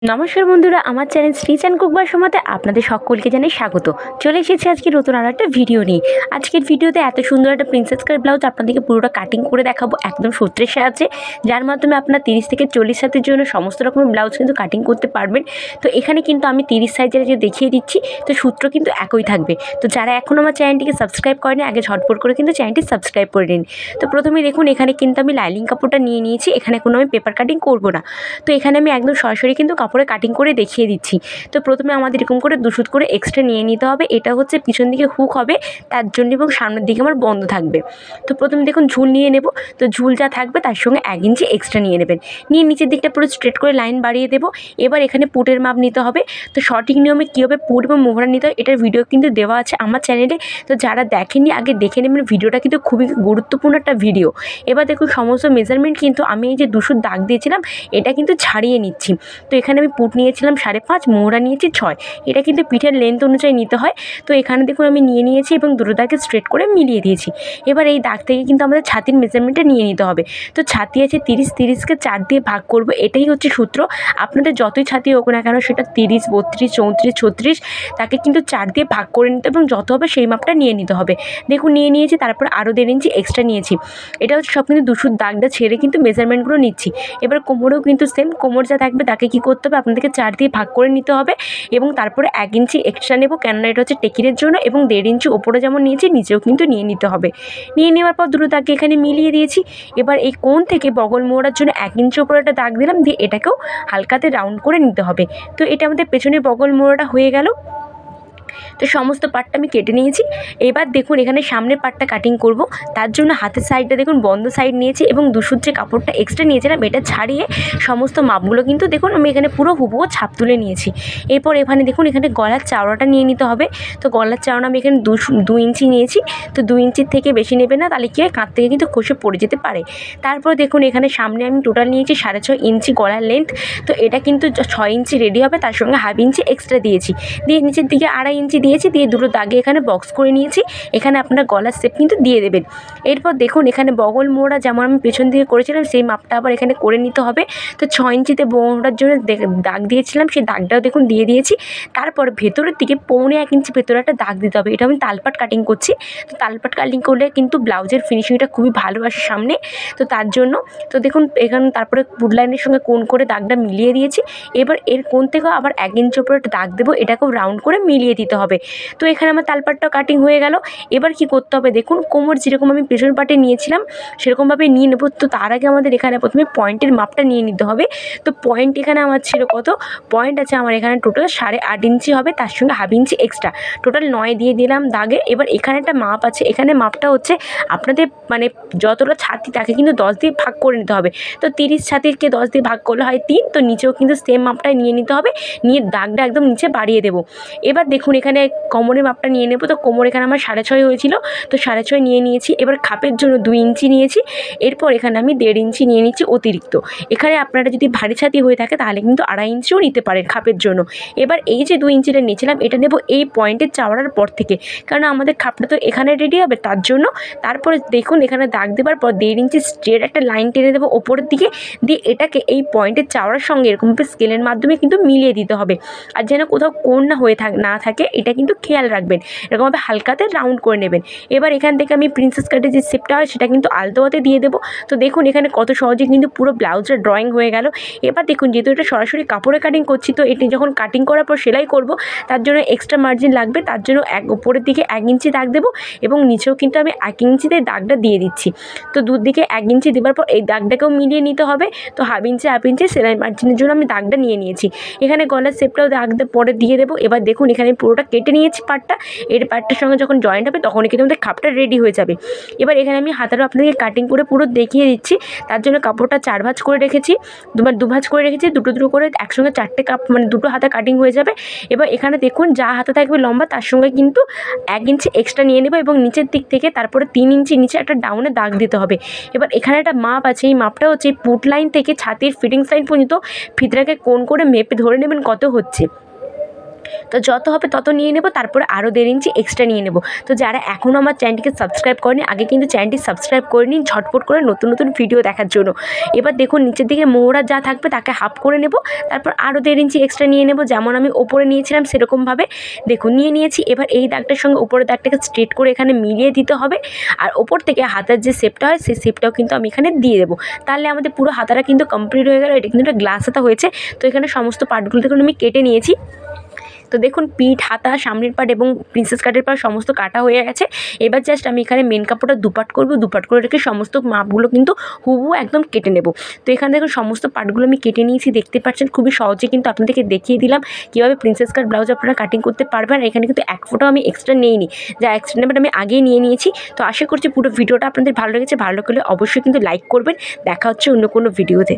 নমস্কার বন্ধুরা, আমার channel stitch and cook by সোমাতে আপনাদের সকলকে জানাই স্বাগত। চলে এসেছি আজকে নতুন আর একটা ভিডিও নিয়ে। আজকের ভিডিওতে এত সুন্দর একটা প্রিন্সেস কাট ব্লাউজ আপনাদেরকে পুরোটা কাটিং করে দেখাবো একদম সূত্রের সাহায্যে, যার মাধ্যমে আপনার 30 থেকে 40 হাতের জন্য সমস্ত রকমের ব্লাউজ কিন্তু কাটিং করতে পারবেন। তো এখানে কিন্তু আমি 30 সাইজের যে দেখিয়ে দিচ্ছি, তো সূত্র কিন্তু একই থাকবে। তো যারা এখন আমার চ্যানেলটিকে সাবস্ক্রাইব করেনি, আগে ঝটপট করে কিন্তু চ্যানেলটি সাবস্ক্রাইব করে নিন। তো প্রথমে দেখুন, এখানে কিন্তু আমি লাইনিং কাপড়টা নিয়ে নিয়েছি। এখানে কোনো আমি পেপার কাটিং করব না। তো এখানে আমি একদম সরাসরি কিন্তু কাপড়ে কাটিং করে দেখিয়ে দিচ্ছি। তো প্রথমে আমাদের এরকম করে 2 সুত করে এক্সট্রা নিয়ে নিতে হবে। এটা হচ্ছে পিছন দিকে হুক হবে তার জন্য, এবং সামনের দিকে আমার বন্ধ থাকবে। তো প্রথমে দেখুন ঝুল নিয়ে নেব। তো ঝুল যা থাকবে তার সঙ্গে 1 ইঞ্চি এক্সট্রা নিয়ে নেবেন। নিয়ে নিচের দিকটা পুরো স্ট্রেট করে লাইন বাড়িয়ে দেবো। এবার এখানে পুটের মাপ নিতে হবে। তো সঠিক নিয়মে কীভাবে পুট এবং মোহরা নিতে হয় এটার ভিডিও কিন্তু দেওয়া আছে আমার চ্যানেলে। তো যারা দেখেননি আগে দেখে নেবেন, ভিডিওটা কিন্তু খুবই গুরুত্বপূর্ণ একটা ভিডিও। এবার দেখুন সমস্ত মেজারমেন্ট কিন্তু আমি এই যে 2 সুত দাগ দিয়েছিলাম এটা কিন্তু ছাড়িয়ে নিচ্ছি। তো এখানে আমি পুট নিয়েছিলাম 5.5, মোহরা নিয়েছি 6। এটা কিন্তু পিঠের লেন্থ অনুযায়ী নিতে হয়। তো এখানে দেখুন আমি নিয়ে নিয়েছি এবং দুটো দাগে স্ট্রেট করে মিলিয়ে দিয়েছি। এবার এই দাগ থেকে কিন্তু আমাদের ছাতির মেজারমেন্টটা নিয়ে নিতে হবে। তো ছাতি আছে 30, 30কে 4 দিয়ে ভাগ করব, এটাই হচ্ছে সূত্র। আপনাদের যতই ছাতি হোক না কেন, সেটা 30, 32, 34, 36, তাকে কিন্তু 4 দিয়ে ভাগ করে নিতে এবং যত হবে সেই মাপটা নিয়ে নিতে হবে। দেখুন নিয়ে নিয়েছি, তারপর আরও 1.5 ইঞ্চি এক্সট্রা নিয়েছি। এটা হচ্ছে সব কিন্তু 2 সুত দাগটা ছেড়ে কিন্তু মেজারমেন্টগুলো নিচ্ছি। এবার কোমরেও কিন্তু সেম, কোমর যা থাকবে তাকে কী করতে হবে, আপনাদেরকে 4 দিয়ে ভাগ করে নিতে হবে এবং তারপরে 1 ইঞ্চি এক্সট্রা নেব, কেননা এটা হচ্ছে টেকিনের জন্য, এবং 1.5 ইঞ্চি ওপরে যেমন নিয়েছি নিচেও কিন্তু নিয়ে নিতে হবে। নিয়ে নেওয়ার পর দুটো দাগকে এখানে মিলিয়ে দিয়েছি। এবার এই কোণ থেকে বগল মোড়ার জন্য 1 ইঞ্চি ওপরে একটা দাগ দিলাম, দিয়ে এটাকেও হালকাতে রাউন্ড করে নিতে হবে। তো এটা আমাদের পেছনের বগল মোড়াটা হয়ে গেল। তো সমস্ত পার্টটা আমি কেটে নিয়েছি। এবার দেখুন এখানে সামনের পার্টটা কাটিং করব। তার জন্য হাতের সাইডটা দেখুন বন্ধ সাইড নিয়েছি এবং 2 সুত যে কাপড়টা এক্সট্রা নিয়েছিলাম এটা ছাড়িয়ে সমস্ত মাপগুলো কিন্তু দেখুন আমি এখানে পুরো হুবহু ছাপ তুলে নিয়েছি। এরপর এখানে দেখুন এখানে গলার চাওড়াটা নিয়ে নিতে হবে। তো গলার চাওড়া আমি এখানে 2 ইঞ্চি নিয়েছি। তো 2 ইঞ্চির থেকে বেশি নেবে না, তাহলে কি হয় কাঁধ থেকে কিন্তু খসে পড়ে যেতে পারে। তারপর দেখুন এখানে সামনে আমি টোটাল নিয়েছি 6.5 ইঞ্চি গলার লেন্থ। তো এটা কিন্তু 6 ইঞ্চি রেডি হবে, তার সঙ্গে 1/2 ইঞ্চি এক্সট্রা দিয়েছি। দিয়ে নিচের দিকে 2.5 ইঞ্চি দিয়েছি, দিয়ে দুটো দাগে এখানে বক্স করে নিয়েছি। এখানে আপনার গলার শেপ কিন্তু দিয়ে দেবেন। এরপর দেখুন এখানে বগল মোড়া যেমন আমি পেছন দিকে করেছিলাম সেই মাপটা আবার এখানে করে নিতে হবে। তো 6 ইঞ্চিতে মোড়ার জন্য দাগ দিয়েছিলাম, সেই দাগটাও দেখুন দিয়ে দিয়েছি। তারপর ভেতরের দিকে 1.25 ইঞ্চি ভেতরে একটা দাগ দিতে হবে। এটা আমি তালপাট কাটিং করছি। তো তালপাট কাটিং করলে কিন্তু ব্লাউজের ফিনিশিংটা খুবই ভালো আসে সামনে। তো তার জন্য তো দেখুন এখানে তারপরে পুট লাইনের সঙ্গে কোণ করে দাগটা মিলিয়ে দিয়েছি। এবার এর কোণ থেকেও আবার 1 ইঞ্চি উপরে একটা দাগ দেবো, এটাকেও রাউন্ড করে মিলিয়ে দিতে হবে। তো এখানে আমার তালপাটটাও কাটিং হয়ে গেল। এবার কি করতে হবে দেখুন, কোমর যেরকম আমি পেছন পাটে নিয়েছিলাম সেরকমভাবে নিয়ে নেব। তো তার আগে আমাদের এখানে প্রথমে পয়েন্টের মাপটা নিয়ে নিতে হবে। তো পয়েন্ট এখানে আমার ছিল কত, পয়েন্ট আছে আমার এখানে টোটাল 8.5 ইঞ্চি হবে, তার সঙ্গে 1/2 ইঞ্চি এক্সট্রা, টোটাল 9 দিয়ে দিলাম দাগে। এবার এখানে একটা মাপ আছে, এখানে মাপটা হচ্ছে আপনাদের মানে যতটা ছাতি তাকে কিন্তু 10 দিয়ে ভাগ করে নিতে হবে। তো 30 ছাতিকে 10 দিয়ে ভাগ করলে হয় 3। তো নিচেও কিন্তু সেম মাপটাই নিয়ে নিতে হবে, নিয়ে দাগটা একদম নিচে বাড়িয়ে দেবো। এবার দেখুন এখানে কোমরের মাপটা নিয়ে নেব। তো কোমর এখানে আমার 6.5 হয়েছিল, তো 6.5 নিয়ে নিয়েছি। এবার খাপের জন্য 2 ইঞ্চি নিয়েছি। এরপর এখানে আমি 1.5 ইঞ্চি নিয়ে নিচ্ছি অতিরিক্ত। এখানে আপনারা যদি ভারী ছাতি হয়ে থাকে তাহলে কিন্তু 2.5 ইঞ্চিও নিতে পারেন খাপের জন্য। এবার এই যে 2 ইঞ্চিটা নিয়েছিলাম এটা নেব এই পয়েন্টের চাওড়ার পর থেকে, কারণ আমাদের খাপটা তো এখানে রেডি হবে তার জন্য। তারপরে দেখুন এখানে দাগ দেওয়ার পর 1.5 ইঞ্চি স্ট্রেট একটা লাইন টেনে দেবো ওপরের দিকে, দিয়ে এটাকে এই পয়েন্টের চাওড়ার সঙ্গে এরকমভাবে স্কেলের মাধ্যমে কিন্তু মিলিয়ে দিতে হবে। আর যেন কোথাও কোণ না হয়ে না থাকে এটা কিন্তু খেয়াল রাখবেন। এরকমভাবে হালকাতে রাউন্ড করে নেবেন। এবার এখান থেকে আমি প্রিন্সেস কাটের যে শেপটা হয় সেটা কিন্তু আলতো হাতে দিয়ে দেবো। তো দেখুন এখানে কত সহজে কিন্তু পুরো ব্লাউজের ড্রয়িং হয়ে গেল। এবার দেখুন যেহেতু এটা সরাসরি কাপড়ে কাটিং করছি, তো এটি যখন কাটিং করার পর সেলাই করব তার জন্য এক্সট্রা মার্জিন লাগবে। তার জন্য উপরের দিকে 1 ইঞ্চি দাগ দেবো এবং নিচেও কিন্তু আমি 1 ইঞ্চিতে দাগটা দিয়ে দিচ্ছি। তো দুদিকে 1 ইঞ্চি দেওয়ার পর এই দাগটাকেও মিলিয়ে নিতে হবে। তো 1/2 ইঞ্চি সেলাই মার্জিনের জন্য আমি দাগটা নিয়ে নিয়েছি। এখানে গলার শেপটাও দাগ পরে দিয়ে দেবো। এবার দেখুন এখানে পুরোটা কেটে নিয়েছি পাটটা। এর পাটটার সঙ্গে যখন জয়েন্ট হবে তখনই কিন্তু আমাদের খাপটা রেডি হয়ে যাবে। এবার এখানে আমি হাতারও আপনাদেরকে কাটিং করে পুরো দেখিয়ে দিচ্ছি। তার জন্য কাপড়টা 4 ভাঁজ করে রেখেছি, 2 ভাঁজ করে রেখেছি, দুটো করে একসঙ্গে 4টে কাপ মানে 2টো হাতা কাটিং হয়ে যাবে। এবার এখানে দেখুন যা হাতা থাকবে লম্বা তার সঙ্গে কিন্তু 1 ইঞ্চি এক্সট্রা নিয়ে নেব এবং নিচের দিক থেকে তারপরে 3 ইঞ্চি নিচে একটা ডাউনে দাগ দিতে হবে। এবার এখানে একটা মাপ আছে, এই মাপটা হচ্ছে পুট লাইন থেকে ছাতির ফিটিংস লাইন পর্যন্ত ফিতরাকে কোণ করে মেপে ধরে নেবেন কত হচ্ছে। তো যত হবে তত নিয়ে নেব, তারপরে আরও 1.5 ইঞ্চি এক্সট্রা নিয়ে নেব। তো যারা এখনও আমার চ্যানেলটিকে সাবস্ক্রাইব করেনি, আগে কিন্তু চ্যানেলটি সাবস্ক্রাইব করে নিন ঝটপট করে নতুন নতুন ভিডিও দেখার জন্য। এবার দেখুন নিচের দিকে মোহরা যা থাকবে তাকে হাফ করে নেব, তারপর আরও 1.5 ইঞ্চি এক্সট্রা নিয়ে নেব, যেমন আমি ওপরে নিয়েছিলাম সেরকমভাবে দেখুন নিয়ে নিয়েছি। এবার এই দাগটার সঙ্গে উপরের দাগটাকে স্ট্রেট করে এখানে মিলিয়ে দিতে হবে, আর ওপর থেকে হাতার যে শেপটা হয় সেই শেপটাও কিন্তু আমি এখানে দিয়ে দেবো। তাহলে আমাদের পুরো হাতাটা কিন্তু কমপ্লিট হয়ে গেল। এটা কিন্তু একটা গ্লাস হাতা হয়েছে। তো এখানে সমস্ত পার্টগুলো দেখুন আমি কেটে নিয়েছি। তো দেখুন পিঠ, হাতা, সামনের পার্ট এবং প্রিন্সেস কাটের পার্ট সমস্ত কাটা হয়ে গেছে। এবার জাস্ট আমি এখানে মেন কাপড়টা দুপাট করব, দুপাট করে রেখে সমস্ত মাপগুলো কিন্তু হুবহু একদম কেটে নেব। তো এখানে দেখুন সমস্ত পার্টগুলো আমি কেটে নিয়েছি, দেখতে পাচ্ছেন খুবই সহজে কিন্তু আপনাদেরকে দেখিয়ে দিলাম কীভাবে প্রিন্সেস কাট ব্লাউজ আপনারা কাটিং করতে পারবেন। আর এখানে কিন্তু এক ফোঁটাও আমি এক্সট্রা নিইনি, যা এক্সট্রা নেবেন আমি আগেই নিয়ে নিয়েছি। তো আশা করছি পুরো ভিডিওটা আপনাদের ভালো লেগেছে। ভালো লাগলে অবশ্যই কিন্তু লাইক করবেন। দেখা হচ্ছে অন্য কোনো ভিডিওতে।